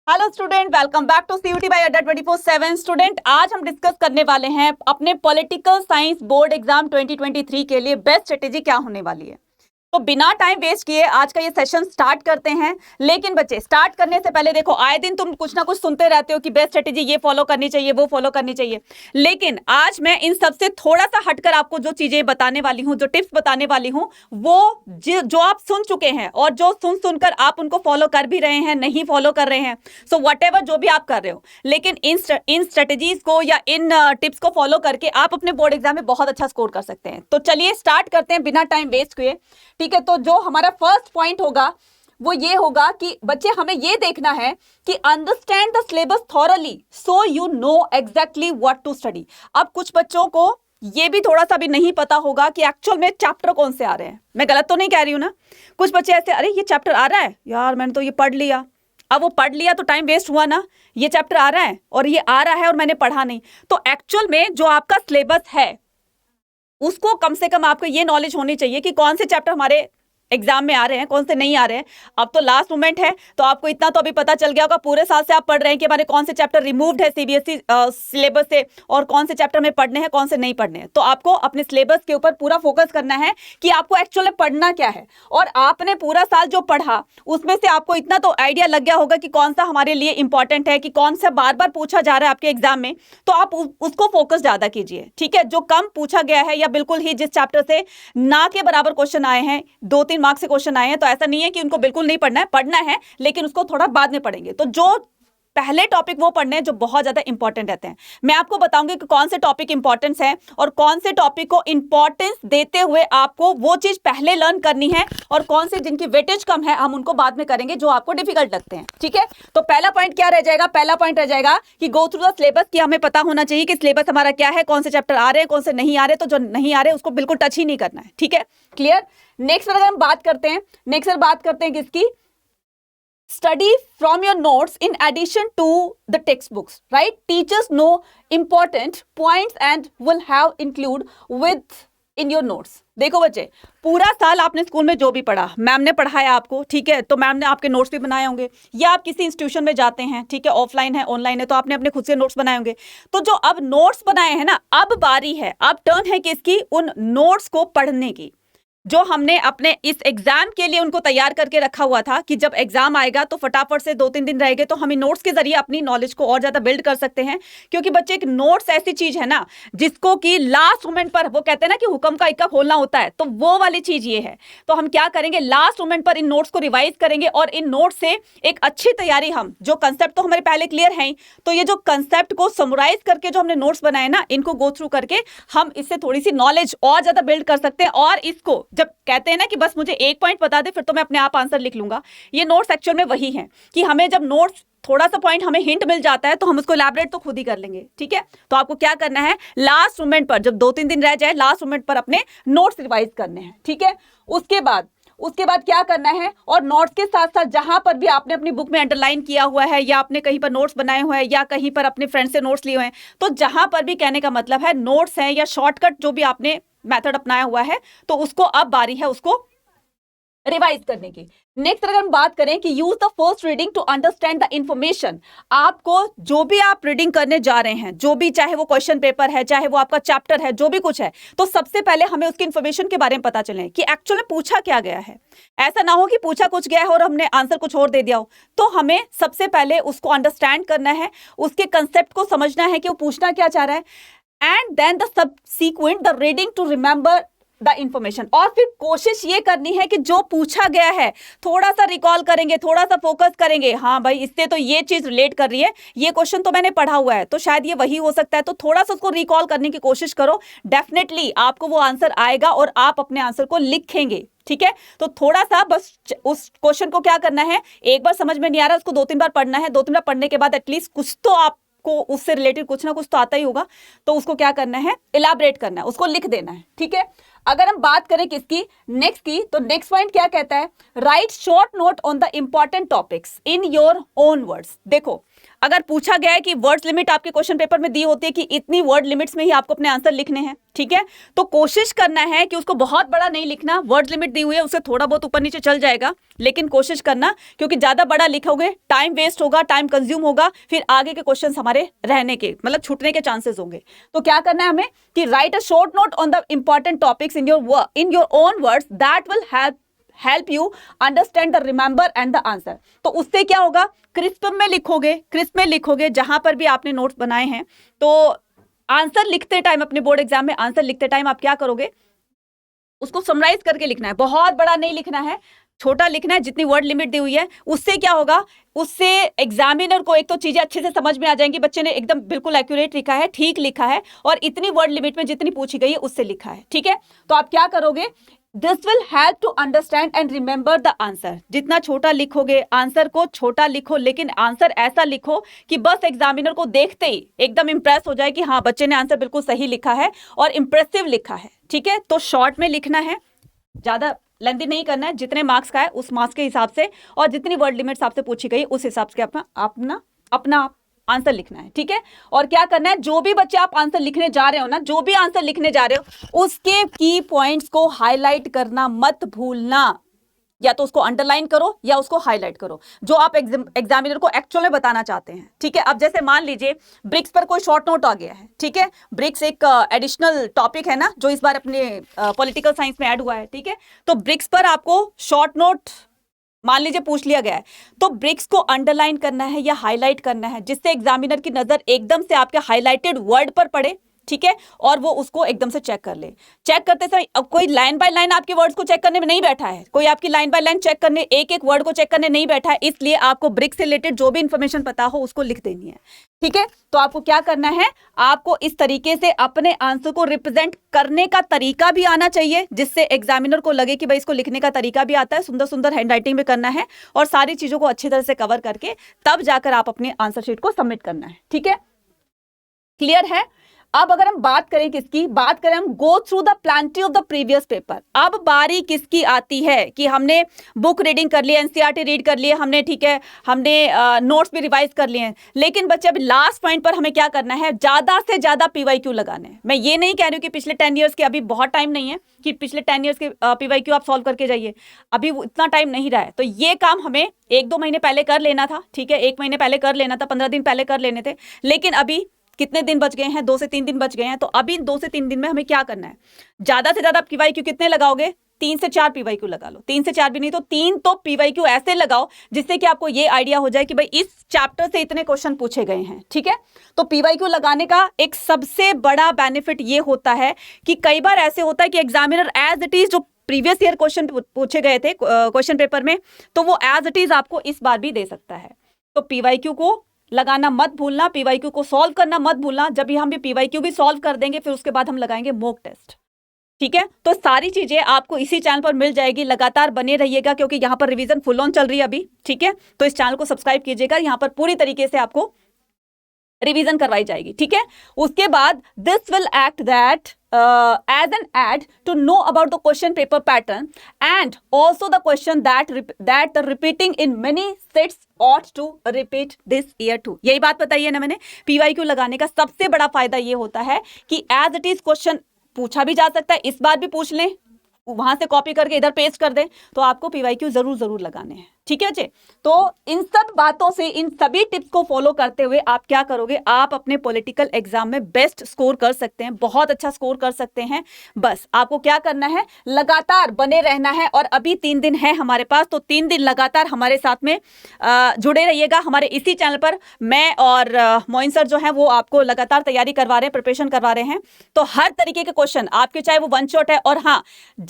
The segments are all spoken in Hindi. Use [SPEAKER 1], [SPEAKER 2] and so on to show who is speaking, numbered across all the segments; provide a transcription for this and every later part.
[SPEAKER 1] Hello student, welcome back to CUET by Adda 24/7। Student, आज हम डिस्कस करने वाले हैं अपने पॉलिटिकल साइंस बोर्ड एग्जाम 2023 के लिए बेस्ट स्ट्रेटेजी क्या होने वाली है। तो बिना टाइम वेस्ट किए आज का ये सेशन स्टार्ट करते हैं। लेकिन बच्चे, स्टार्ट करने से पहले देखो, आए दिन तुम कुछ ना कुछ सुनते रहते हो कि बेस्ट स्ट्रेटेजी ये फॉलो करनी चाहिए, वो फॉलो करनी चाहिए। लेकिन आज मैं इन सबसे थोड़ा सा हटकर आपको जो चीजें बताने वाली हूं, जो टिप्स बताने वाली हूं, वो जो आप सुन चुके हैं और जो सुन सुनकर आप उनको फॉलो कर भी रहे हैं, नहीं फॉलो कर रहे हैं, सो व्हाटएवर जो भी आप कर रहे हो, लेकिन इन स्ट्रेटेजीज को या इन टिप्स को फॉलो करके आप अपने बोर्ड एग्जाम में बहुत अच्छा स्कोर कर सकते हैं। तो चलिए स्टार्ट करते हैं बिना टाइम वेस्ट किए। ठीक है, तो जो हमारा फर्स्ट पॉइंट होगा वो ये होगा कि बच्चे, हमें ये देखना है कि understand the syllabus thoroughly so you know exactly what to study. अब कुछ बच्चों को ये भी थोड़ा सा भी नहीं पता होगा कि एक्चुअल में चैप्टर कौन से आ रहे हैं। मैं गलत तो नहीं कह रही हूं ना? कुछ बच्चे ऐसे, अरे ये चैप्टर आ रहा है यार, मैंने तो ये पढ़ लिया। अब वो पढ़ लिया तो टाइम वेस्ट हुआ ना। ये चैप्टर आ रहा है और ये आ रहा है और मैंने पढ़ा नहीं। तो एक्चुअल में जो आपका सिलेबस है उसको कम से कम आपको ये नॉलेज होनी चाहिए कि कौन से चैप्टर हमारे एग्जाम में आ रहे हैं, कौन से नहीं आ रहे हैं। अब तो लास्ट मोमेंट है, तो आपको इतना तो अभी पता चल गया होगा, पूरे साल से आप पढ़ रहे हैं कि हमारे कौन से चैप्टर रिमूव्ड है सीबीएसई सिलेबस से और कौन से चैप्टर में पढ़ने हैं, कौन से नहीं पढ़ने हैं। तो आपको अपने सिलेबस के ऊपर पूरा फोकस करना है कि आपको एक्चुअली पढ़ना क्या है। और आपने पूरा साल जो पढ़ा उसमें से आपको इतना तो आइडिया लग गया होगा कि कौन सा हमारे लिए इंपॉर्टेंट है, कि कौन सा बार बार पूछा जा रहा है आपके एग्जाम में। तो आप उसको फोकस ज्यादा कीजिए। ठीक है, जो कम पूछा गया है या बिल्कुल ही जिस चैप्टर से ना के बराबर क्वेश्चन आए हैं, 2-3 मार्क्स से क्वेश्चन आए हैं, तो ऐसा नहीं है कि उनको बिल्कुल नहीं पढ़ना है, लेकिन उसको थोड़ा बाद में पढ़ेंगे। तो जो पहले टॉपिक वो पढ़ने हैं जो बहुत ज्यादा इंपॉर्टेंट रहते हैं। मैं आपको बताऊंगी कि कौन से टॉपिक इंपॉर्टेंस है और कौन से टॉपिक को इंपॉर्टेंस देते हुए आपको वो चीज पहले लर्न करनी है, और कौन से जिनकी वेटेज कम है हम उनको बाद में करेंगे जो आपको डिफिकल्ट लगते हैं। ठीक है, तो पहला पॉइंट क्या रह जाएगा? पहला पॉइंट रह जाएगा कि गो थ्रू द सिलेबस, की हमें पता होना चाहिए कि सिलेबस हमारा क्या है, कौन से चैप्टर आ रहे हैं, कौन से नहीं आ रहे। तो जो नहीं आ रहे उसको बिल्कुल टच ही नहीं करना है। ठीक है, क्लियर। नेक्स्ट अगर हम बात करते हैं, किसकी? Study from your notes in addition to the textbooks, right? Teachers know important points and will have include with in your notes. देखो बच्चे, पूरा साल आपने स्कूल में जो भी पढ़ा, मैम ने पढ़ाया आपको, ठीक है, तो मैम ने आपके नोट्स भी बनाए होंगे, या आप किसी इंस्टीट्यूशन में जाते हैं, ठीक है, ऑफलाइन है ऑनलाइन है, तो आपने अपने खुद से नोट्स बनाए होंगे। तो जो अब नोट्स बनाए हैं ना, अब बारी है, अब टर्न है किसकी? उन नोट्स को पढ़ने की, जो हमने अपने इस एग्जाम के लिए उनको तैयार करके रखा हुआ था कि जब एग्जाम आएगा तो फटाफट से 2-3 दिन रहेंगे तो हम इन नोट्स के जरिए अपनी नॉलेज को और ज्यादा बिल्ड कर सकते हैं। क्योंकि बच्चे, एक नोट्स ऐसी चीज है ना जिसको कि लास्ट मोमेंट पर, वो कहते हैं ना कि हुक्म का इक्का खोलना होता है, तो वो वाली चीज ये है। तो हम क्या करेंगे, लास्ट मोमेंट पर इन नोट्स को रिवाइज करेंगे और इन नोट्स से एक अच्छी तैयारी, हम जो कंसेप्ट तो हमारे पहले क्लियर है, तो ये जो कंसेप्ट को समराइज करके जो हमने नोट्स बनाए ना, इनको गो थ्रू करके हम इससे थोड़ी सी नॉलेज और ज्यादा बिल्ड कर सकते हैं। और इसको जब कहते हैं ना कि बस मुझे एक पॉइंट बता दे फिर तो मैं अपने आप आंसर लिख लूंगा, ये नोट्स एक्चुअल में वही है कि हमें जब नोट्स थोड़ा सा पॉइंट हमें हिंट मिल जाता है तो हम उसको इलैबोरेट तो खुद ही कर लेंगे। ठीक है, तो आपको क्या करना है, लास्ट मोमेंट पर जब 2-3 दिन रह जाए, लास्ट मोमेंट पर अपने नोट्स रिवाइज करने हैं। ठीक है, उसके बाद क्या करना है, और नोट्स के साथ साथ जहां पर भी आपने अपनी बुक में अंडरलाइन किया हुआ है, या आपने कहीं पर नोट्स बनाए हुए हैं, या कहीं पर अपने फ्रेंड से नोट्स लिए हुए हैं, तो जहां पर भी, कहने का मतलब है नोट्स हैं या शॉर्टकट जो भी आपने मेथड अपनाया हुआ है, तो उसको अब बारी है उसको रिवाइज करने की। नेक्स्ट अगर हम बात करें कि use the first reading to understand the information. आपको जो भी आप रीडिंग करने जा रहे हैं, जो भी, चाहे वो क्वेश्चन पेपर है, चाहे वो आपका चैप्टर है, जो भी कुछ है, तो सबसे पहले हमें उसकी इंफॉर्मेशन के बारे में पता चले कि एक्चुअली पूछा क्या गया है। ऐसा ना हो कि पूछा कुछ गया है और हमने आंसर कुछ और दे दिया हो। तो हमें सबसे पहले उसको अंडरस्टैंड करना है, उसके कंसेप्ट को समझना है कि वो पूछना क्या चाह रहा है, and then the subsequent the reading to remember the information. और फिर कोशिश ये करनी है कि जो पूछा गया है थोड़ा सा रिकॉल करेंगे, थोड़ा सा फोकस करेंगे, हाँ भाई इससे तो ये चीज रिलेट कर रही है, ये क्वेश्चन तो मैंने पढ़ा हुआ है, तो शायद ये वही हो सकता है, तो थोड़ा सा उसको रिकॉल करने की कोशिश करो। डेफिनेटली आपको वो आंसर आएगा और आप अपने आंसर को लिखेंगे। ठीक है, तो थोड़ा सा बस उस क्वेश्चन को क्या करना है, एक बार समझ में नहीं आ रहा, उसको 2-3 बार पढ़ना है, 2-3 बार पढ़ने के बाद एटलीस्ट कुछ तो आप को उससे रिलेटेड कुछ ना कुछ तो आता ही होगा, तो उसको क्या करना है, इलैबोरेट करना है, उसको लिख देना है। ठीक है, अगर हम बात करें किसकी, नेक्स्ट की, तो नेक्स्ट पॉइंट क्या कहता है, right short note on the important topics in your own words. देखो, अगर पूछा गया है कि वर्ड्स लिमिट आपके क्वेश्चन पेपर में दी होती है कि इतनी वर्ड लिमिट्स में ही आपको अपने आंसर लिखने हैं, ठीक है। तो कोशिश करना है कि उसको बहुत बड़ा नहीं लिखना, वर्ड लिमिट दी हुई है, उससे थोड़ा बहुत ऊपर नीचे चल जाएगा, लेकिन कोशिश करना, क्योंकि ज्यादा बड़ा लिखोगे टाइम वेस्ट होगा, टाइम कंज्यूम होगा, फिर आगे के क्वेश्चन हमारे रहने के मतलब छूटने के चांसेस होंगे। तो क्या करना है हमें कि right a short note on the important topics in your own words that will help you understand the remember and the answer। तो उससे क्या होगा, क्रिस्प में लिखोगे जहां पर भी आपने नोट्स बनाए हैं। तो आंसर लिखते टाइम, अपने बोर्ड एग्जाम में आंसर लिखते टाइम आप क्या करोगे, उसको समराइज करके लिखना है, बहुत बड़ा नहीं लिखना है, छोटा लिखना है, जितनी वर्ड लिमिट दी हुई है। उससे क्या होगा, उससे एग्जामिनर को एक तो चीजें अच्छे से समझ में आ जाएंगी, बच्चे ने एकदम बिल्कुल एक्यूरेट लिखा है, ठीक लिखा है, और इतनी वर्ड लिमिट में जितनी पूछी गई है उससे लिखा है, ठीक है। तो आप क्या करोगे, this will help to understand and remember the answer. जितना छोटा लिखोगे, आंसर को छोटा लिखो, लेकिन आंसर ऐसा लिखो कि बस एग्जामिनर को देखते ही एकदम इंप्रेस हो जाए कि हाँ बच्चे ने आंसर बिल्कुल सही लिखा है और इंप्रेसिव लिखा है, ठीक है। तो शॉर्ट में लिखना है, ज्यादा लेंथी नहीं करना है, जितने मार्क्स का है उस मार्क्स के हिसाब से, और जितनी वर्ड लिमिट आपसे पूछी गई उस हिसाब से अपना आंसर लिखना है, ठीक है। और क्या करना है, जो भी बच्चे आप आंसर लिखने जा रहे हो ना, जो भी आंसर लिखने जा रहे हो, उसके की पॉइंट्स को हाईलाइट करना मत भूलना, या तो उसको अंडरलाइन करो या उसको हाईलाइट करो, जो आप एग्जामिनर को एक्चुअल में बताना चाहते हैं, ठीक है। अब जैसे मान लीजिए ब्रिक्स पर कोई शॉर्ट नोट आ गया है, ठीक है, ब्रिक्स एक एडिशनल टॉपिक है ना, जो इस बार अपने पॉलिटिकल साइंस में ऐड हुआ है, ठीक है। तो ब्रिक्स पर आपको शॉर्ट नोट मान लीजिए पूछ लिया गया है, तो ब्रिक्स को अंडरलाइन करना है या हाईलाइट करना है, जिससे एग्जामिनर की नजर एकदम से आपके हाईलाइटेड वर्ड पर पड़े, ठीक है, और वो उसको एकदम से चेक कर ले। चेक करते समय अब कोई लाइन बाय लाइन आपके वर्ड्स को चेक करने में नहीं बैठा है, कोई आपकी लाइन बाय लाइन चेक करने, एक एक वर्ड को चेक करने नहीं बैठा है, इसलिए आपको ब्रिक्स से रिलेटेड जो भी इंफॉर्मेशन पता हो उसको लिख देनी है, ठीक है। तो आपको क्या करना है, आपको इस तरीके से अपने आंसर को रिप्रेजेंट करने का तरीका भी आना चाहिए, जिससे एग्जामिनर को लगे कि भाई इसको लिखने का तरीका भी आता है, सुंदर सुंदर हैंडराइटिंग में करना है, और सारी चीजों को अच्छी तरह से कवर करके तब जाकर आप अपने आंसर शीट को सबमिट करना है, ठीक है। क्लियर है। अब अगर हम बात करें किसकी, बात करें हम go through the plenty of the previous paper. अब बारी किसकी आती है कि हमने बुक रीडिंग कर ली, एनसीईआरटी रीड कर लिए हमने, ठीक है, हमने नोट्स भी रिवाइज कर लिए हैं, लेकिन बच्चे अभी लास्ट पॉइंट पर हमें क्या करना है, ज्यादा से ज्यादा पीवाईक्यू लगाने हैं। मैं ये नहीं कह रही हूँ कि पिछले 10 ईयर्स के, अभी बहुत टाइम नहीं है कि पिछले 10 ईयर्स के पीवाईक्यू आप सॉल्व करके जाइए, अभी इतना टाइम नहीं रहा है। तो ये काम हमें 1-2 महीने पहले कर लेना था, ठीक है, 1 महीने पहले कर लेना था, 15 दिन पहले कर लेने थे, लेकिन अभी कितने दिन बच गए हैं, 2 से 3 दिन बच गए हैं। तो अभी 2 से 3 दिन में हमें क्या करना है, ज्यादा से ज्यादा पीवाईक्यू कितने लगाओगे, 3 से 4 पीवाईक्यू लगा लो, 3 से 4 भी नहीं तो 3 तो पीवाईक्यू ऐसे लगाओ जिससे कि आपको ये आइडिया हो जाए कि भाई इस चैप्टर से इतने क्वेश्चन पूछे गए हैं, ठीक है। तो पीवाईक्यू लगाने का एक सबसे बड़ा बेनिफिट ये होता है कि कई बार ऐसे होता है कि एग्जामिनर एज इट इज जो प्रीवियस ईयर क्वेश्चन पूछे गए थे क्वेश्चन पेपर में, तो वो एज इट इज आपको इस बार भी दे सकता है। तो पीवाईक्यू को लगाना मत भूलना, पीवाईक्यू को सॉल्व करना मत भूलना। जब हम भी पीवाईक्यू भी सॉल्व कर देंगे, फिर उसके बाद हम लगाएंगे मॉक टेस्ट, ठीक है। तो सारी चीजें आपको इसी चैनल पर मिल जाएगी, लगातार बने रहिएगा, क्योंकि यहाँ पर रिवीजन फुल ऑन चल रही है अभी, ठीक है। तो इस चैनल को सब्सक्राइब कीजिएगा, यहाँ पर पूरी तरीके से आपको रिवीजन करवाई जाएगी, ठीक है। उसके बाद this will act that as an add to know about the question paper pattern and also the question that the repeating in many sets ought to repeat this year too। यही बात बताई है ना मैंने। पीवाईक्यू लगाने का सबसे बड़ा फायदा ये होता है कि एज इट इज क्वेश्चन पूछा भी जा सकता है, इस बार भी पूछ लें, वहां से कॉपी करके इधर पेस्ट कर दें, तो आपको पीवाईक्यू जरूर लगाने हैं, ठीक है जी। तो इन सब बातों से, इन सभी टिप्स को फॉलो करते हुए आप क्या करोगे, आप अपने पॉलिटिकल एग्जाम में बेस्ट स्कोर कर सकते हैं, बहुत अच्छा स्कोर कर सकते हैं। बस आपको क्या करना है, लगातार बने रहना है। और अभी 3 दिन है हमारे पास, तो 3 दिन लगातार हमारे साथ में जुड़े रहिएगा हमारे इसी चैनल पर। मैं और मोइन सर जो है वो आपको लगातार तैयारी करवा रहे हैं, प्रिपरेशन करवा रहे हैं। तो हर तरीके के क्वेश्चन आपके, चाहे वो 1 शॉट है, और हाँ,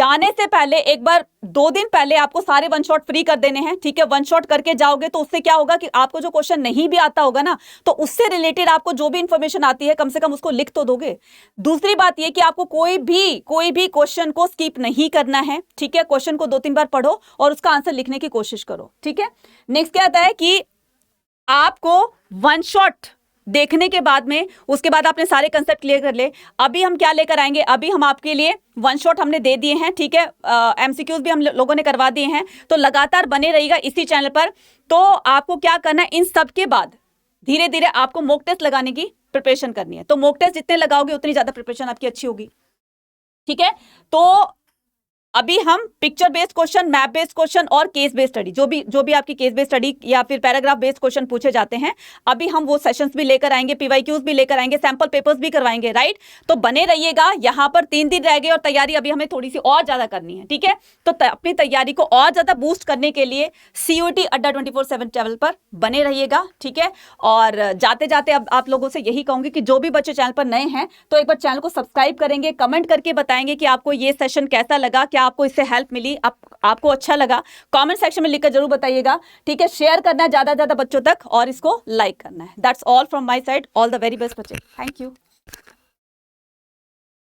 [SPEAKER 1] जाने से पहले एक बार 2 दिन पहले आपको सारे 1 शॉट फ्री कर देने हैं, ठीक है। 1 शॉट करके जाओगे तो उससे क्या होगा कि आपको जो क्वेश्चन नहीं भी आता होगा ना, तो उससे रिलेटेड आपको जो भी इंफॉर्मेशन आती है कम से कम उसको लिख तो दोगे। दूसरी बात ये कि आपको कोई भी क्वेश्चन को स्किप नहीं करना है, ठीक है। क्वेश्चन को 2-3 बार पढ़ो और उसका आंसर लिखने की कोशिश करो, ठीक है। नेक्स्ट क्या आता है कि आपको 1 शॉट देखने के बाद में, उसके बाद आपने सारे कंसेप्ट क्लियर कर ले। अभी हम क्या लेकर आएंगे, अभी हम आपके लिए 1 शॉट हमने दे दिए हैं, ठीक है। एमसीक्यूज भी हम लोगों ने करवा दिए हैं। तो लगातार बने रहिएगा इसी चैनल पर। तो आपको क्या करना है, इन सब के बाद धीरे धीरे आपको मॉक टेस्ट लगाने की प्रिपरेशन करनी है। तो मॉक टेस्ट जितने लगाओगे उतनी ज्यादा प्रिपरेशन आपकी अच्छी होगी, ठीक है, तो अभी हम picture based question, map based question और केस बेस्ड स्टडी, जो भी आपकी केस बेस्ड स्टडी या फिर पैराग्राफ बेस्ड क्वेश्चन पूछे जाते हैं, अभी हम वो सेशंस भी लेकर आएंगे, पीवाईक्यूज भी लेकर आएंगे, सैंपल पेपर्स भी करवाएंगे, राइट। तो बने रहिएगा, यहाँ पर 3 दिन रह गए और तैयारी अभी हमें थोड़ी सी और ज्यादा करनी है, ठीक है। तो अपनी तैयारी को और ज्यादा बूस्ट करने के लिए CUET अड्डा 24/7 चैनल पर बने रहिएगा, ठीक है। और जाते जाते अब आप लोगों से यही कहूंगी कि जो भी बच्चे चैनल पर नए हैं तो एक बार चैनल को सब्सक्राइब करेंगे, कमेंट करके बताएंगे कि आपको ये सेशन कैसा लगा, क्या आपको इससे हेल्प मिली, आपको अच्छा लगा, कमेंट सेक्शन में लिखकर जरूर बताइएगा, ठीक है। शेयर करना है ज्यादा बच्चों तक और इसको लाइक करना है। That's all from my side. All the very best बच्चे, थैंक यू।